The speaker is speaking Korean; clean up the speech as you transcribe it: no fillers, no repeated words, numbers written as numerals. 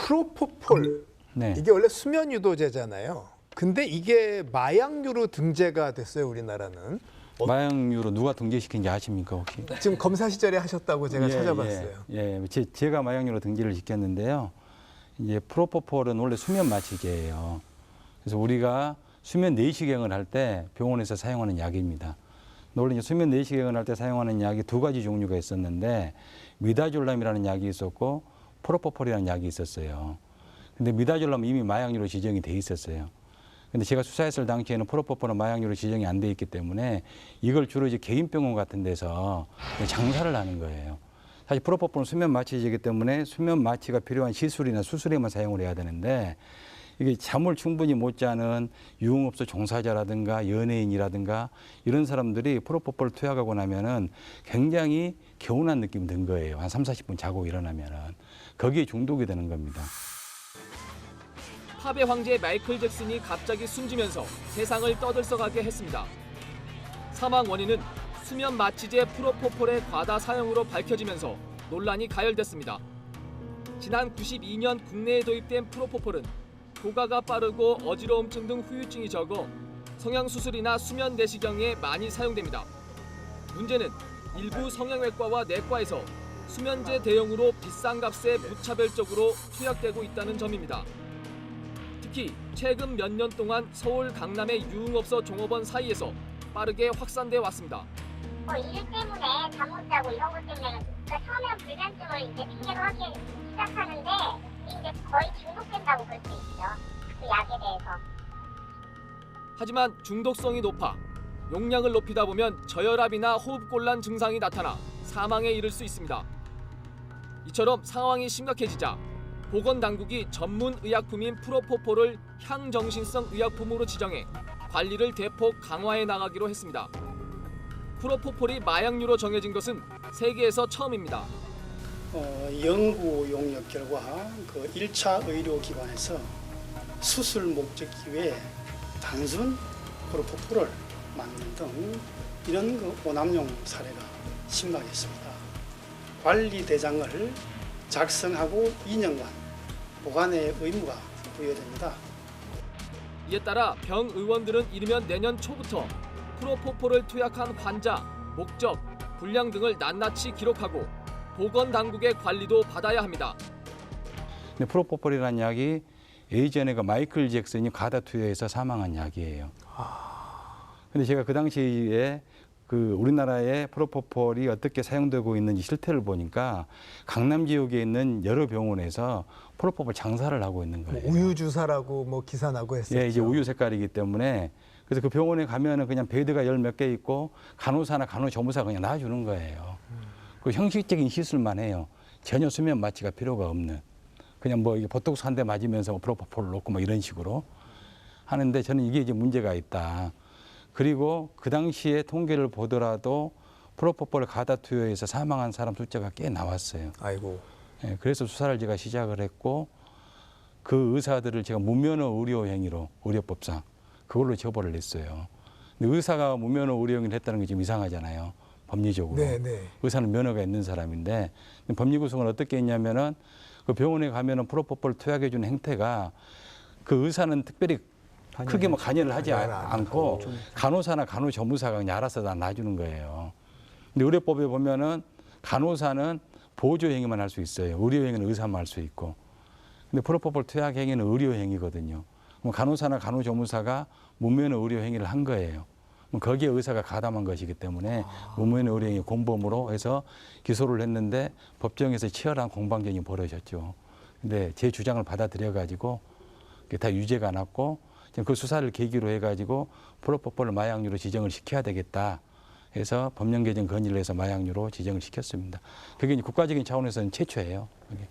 프로포폴 네. 이게 원래 수면 유도제잖아요. 근데 이게 마약류로 등재가 됐어요, 우리나라는. 마약류로 누가 등재시킨지 아십니까 혹시? 지금 검사 시절에 하셨다고 제가 찾아봤어요. 제가 마약류로 등재를 시켰는데요. 이제 프로포폴은 원래 수면 마취제예요. 그래서 우리가 수면 내시경을 할 때 병원에서 사용하는 약입니다. 원래 이제 수면 내시경을 할 때 사용하는 약이 두 가지 종류가 있었는데 미다졸람이라는 약이 있었고 프로포폴이라는 약이 있었어요. 근데 미다졸람은 이미 마약류로 지정이 돼 있었어요. 근데 제가 수사했을 당시에는 프로포폴은 마약류로 지정이 안 돼 있기 때문에 이걸 주로 이제 개인 병원 같은 데서 장사를 하는 거예요. 사실 프로포폴은 수면 마취제이기 때문에 수면 마취가 필요한 시술이나 수술에만 사용을 해야 되는데 이게 잠을 충분히 못 자는 유흥업소 종사자라든가 연예인이라든가 이런 사람들이 프로포폴을 투약하고 나면은 굉장히 개운한 느낌이 든 거예요. 한 30-40분 자고 일어나면은. 거기에 중독이 되는 겁니다. 팝의 황제 마이클 잭슨이 갑자기 숨지면서 세상을 떠들썩하게 했습니다. 사망 원인은 수면 마취제 프로포폴의 과다 사용으로 밝혀지면서 논란이 가열됐습니다. 지난 92년 국내에 도입된 프로포폴은 도가가 빠르고 어지러움증 등 후유증이 적어 성형수술이나 수면 내시경에 많이 사용됩니다. 문제는 일부 성형외과와 내과에서 수면제 대용으로 비싼 값에 무차별적으로 투약되고 있다는 점입니다. 특히 최근 몇 년 동안 서울 강남의 유흥업소 종업원 사이에서 빠르게 확산돼 왔습니다. 일 때문에 잠 못 자고 이런 것 때문에 그러니까 처음에는 불면증을 이제 핑계로 하기 시작하는데 이제 거의 중독된다고 볼 수 있죠. 그 약에 대해서. 하지만 중독성이 높아 용량을 높이다 보면 저혈압이나 호흡곤란 증상이 나타나 사망에 이를 수 있습니다. 이처럼 상황이 심각해지자 보건당국이 전문 의약품인 프로포폴을 향정신성 의약품으로 지정해 관리를 대폭 강화해 나가기로 했습니다. 프로포폴이 마약류로 정해진 것은 세계에서 처음입니다. 연구 용역 결과 그 1차 의료기관에서 수술 목적기 외에 단순 프로포폴을 만든 등 이런 그 오남용 사례가 심각했습니다. 관리 대장을 작성하고 2년간 보관의 의무가 부여됩니다. 이에 따라 병 의원들은 이르면 내년 초부터 프로포폴을 투약한 환자, 목적, 분량 등을 낱낱이 기록하고 보건당국의 관리도 받아야 합니다. 근데 프로포폴이라는 약이 예전에 그 마이클 잭슨이 과다 투여해서 사망한 약이에요. 근데 제가 그 당시에 그 우리나라의 프로포폴이 어떻게 사용되고 있는지 실태를 보니까 강남 지역에 있는 여러 병원에서 프로포폴 장사를 하고 있는 거예요. 우유 주사라고 뭐 기사 나고 했었죠. 예, 이제 우유 색깔이기 때문에 그래서 그 병원에 가면은 그냥 베드가 10몇 개 있고 간호사나 간호조무사가 그냥 놔주는 거예요. 그 형식적인 시술만 해요. 전혀 수면 마취가 필요가 없는. 그냥 뭐 이게 보톡스 한 대 맞으면서 프로포폴을 놓고 뭐 이런 식으로 하는데 저는 이게 이제 문제가 있다. 그리고 그 당시에 통계를 보더라도 프로포폴을 과다 투여해서 사망한 사람 숫자가 꽤 나왔어요. 아이고. 예, 그래서 수사를 제가 시작을 했고 그 의사들을 제가 무면허 의료 행위로 의료법상 그걸로 처벌을 했어요. 근데 의사가 무면허 의료 행위를 했다는 게 좀 이상하잖아요. 법리적으로. 네. 의사는 면허가 있는 사람인데 법리 구성을 어떻게 했냐면은 그 병원에 가면은 프로포폴 투약해 주는 행태가 그 의사는 특별히 크게 뭐 관여를 하지 않고 간호사나 간호조무사가 그냥 알아서 다 놔주는 거예요. 근데 의료법에 보면은 간호사는 보조 행위만 할 수 있어요. 의료 행위는 의사만 할 수 있고. 근데 프로포폴 투약 행위는 의료 행위거든요. 그럼 간호사나 간호조무사가 무면허 의료 행위를 한 거예요. 그럼 거기에 의사가 가담한 것이기 때문에 무면허 의료 행위 공범으로 해서 기소를 했는데 법정에서 치열한 공방전이 벌어졌죠. 근데 제 주장을 받아들여 가지고 다 유죄가 났고 그 수사를 계기로 해가지고 프로포폴을 마약류로 지정을 시켜야 되겠다 해서 법령 개정 건의를 해서 마약류로 지정을 시켰습니다. 그게 이제 국가적인 차원에서는 최초예요. 그게.